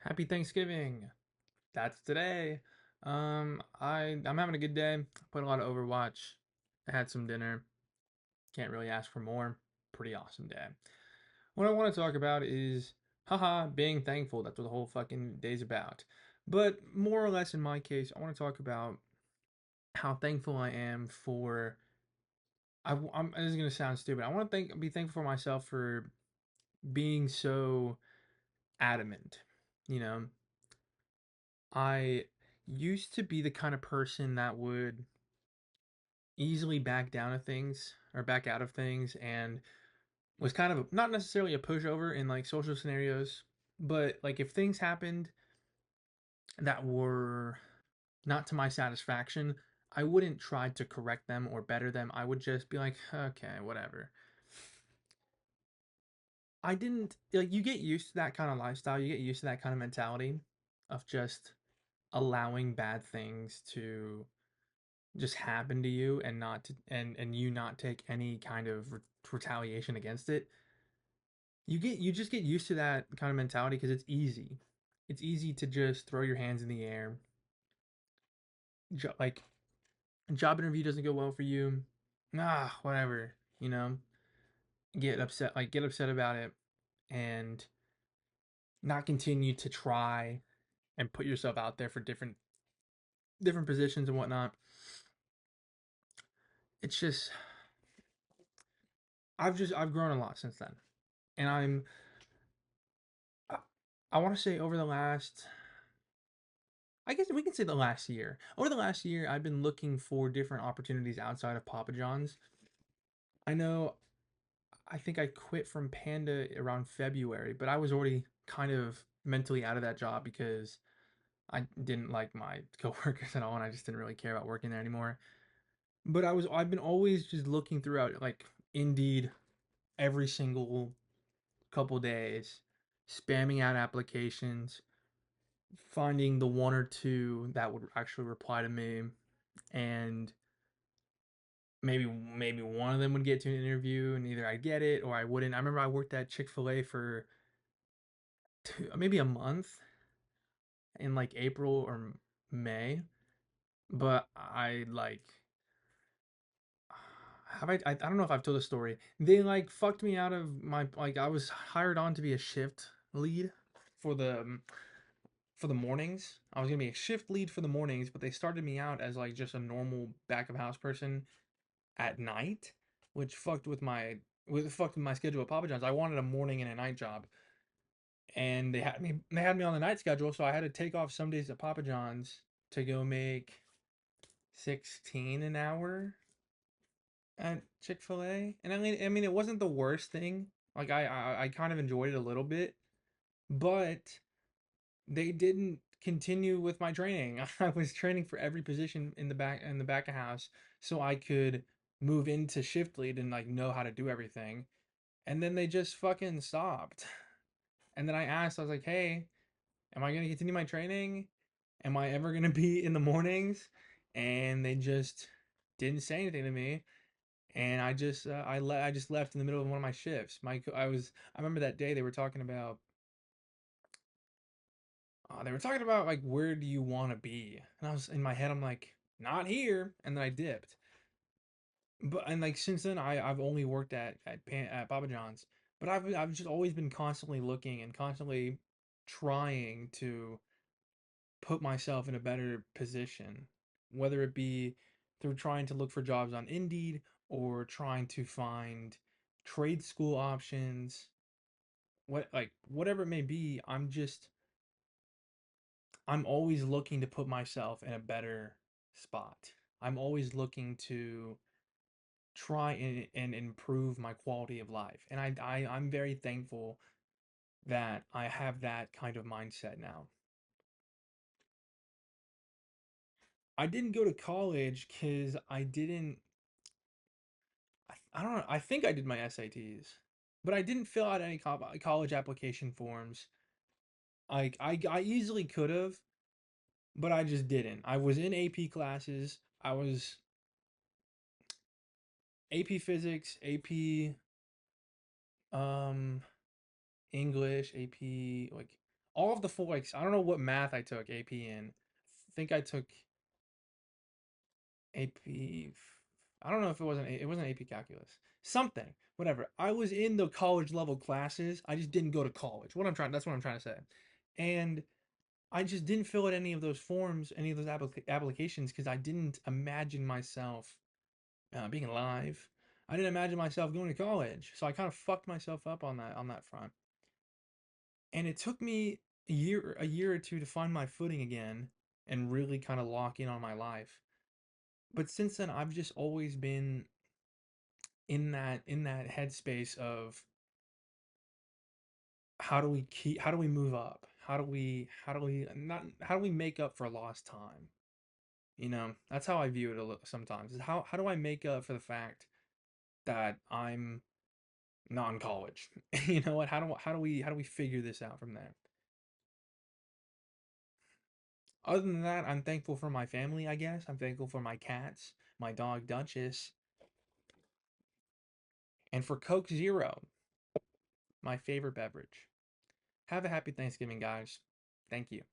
Happy Thanksgiving. That's today. I'm having a good day. Played a lot of Overwatch. I had some dinner. Can't really ask for more. Pretty awesome day. What I want to talk about is haha being thankful. That's what the whole fucking day's about. But more or less in my case, I want to talk about how thankful I am for this is gonna sound stupid. I want to be thankful for myself for being so adamant. You know, I used to be the kind of person that would easily back down of things or back out of things and was kind of not necessarily a pushover in like social scenarios, but like if things happened that were not to my satisfaction, I wouldn't try to correct them or better them. I would just be like, okay, whatever. I didn't like you get used to that kind of lifestyle, you get used to that kind of mentality of just allowing bad things to just happen to you and not to and you not take any kind of retaliation against it. You just get used to that kind of mentality because it's easy. It's easy to just throw your hands in the air. Like a job interview doesn't go well for you, whatever, you know. Get upset about it and not continue to try and put yourself out there for different positions and whatnot. It's just I've grown a lot since then, and I, I want to say over the last I guess we can say the last year. Over the last year, I've been looking for different opportunities outside of Papa John's. I know I think I quit from Panda around February, but I was already kind of mentally out of that job because I didn't like my coworkers at all and I just didn't really care about working there anymore. But I've been always just looking throughout like Indeed every single couple days, spamming out applications, finding the one or two that would actually reply to me and maybe one of them would get to an interview and either I'd get it or I wouldn't. I remember I worked at Chick-fil-A for maybe a month in like April or May, but I don't know if I've told the story. They like fucked me out of my like I was hired on to be a shift lead for the mornings. I was gonna be a shift lead for the mornings, but they started me out as like just a normal back of house person at night, which fucked with my schedule at Papa John's. I wanted a morning and a night job, and they had me on the night schedule, so I had to take off some days at Papa John's to go make 16 an hour at Chick-fil-A. And I mean it wasn't the worst thing. Like I kind of enjoyed it a little bit, but they didn't continue with my training. I was training for every position in the back of house so I could move into shift lead and like know how to do everything. And then they just fucking stopped. And then I was like, "Hey, am I going to continue my training? Am I ever going to be in the mornings?" And they just didn't say anything to me. And I just left in the middle of one of my shifts. I remember that day they were talking about like where do you want to be, and I was in my head I'm like not here, and then I dipped. But and like since then I've only worked at Papa John's, but I've just always been constantly looking and constantly trying to put myself in a better position, whether it be through trying to look for jobs on Indeed or trying to find trade school options, whatever it may be. I'm always looking to put myself in a better spot. I'm always looking to try and improve my quality of life. And I'm very thankful that I have that kind of mindset now. I didn't go to college because I don't know, I think I did my SATs, but I didn't fill out any college application forms. I easily could have, but I just didn't. I was in AP classes. I was AP Physics, AP um English, AP like all of the four, like, I don't know what math I took AP in. I think I took AP. I don't know if it wasn't AP calculus. Something, whatever. I was in the college level classes. I just didn't go to college. That's what I'm trying to say. And I just didn't fill out any of those forms, any of those applications because I didn't imagine myself being alive. I didn't imagine myself going to college. So I kind of fucked myself up on that front. And it took me a year or two to find my footing again and really kind of lock in on my life. But since then, I've just always been in that headspace of how do we move up? How do we make up for lost time? You know, that's how I view it sometimes. Is how do I make up for the fact that I'm not in college? You know what? How do we figure this out from there? Other than that, I'm thankful for my family, I guess. I'm thankful for my cats, my dog Duchess, and for Coke Zero, my favorite beverage. Have a happy Thanksgiving, guys. Thank you.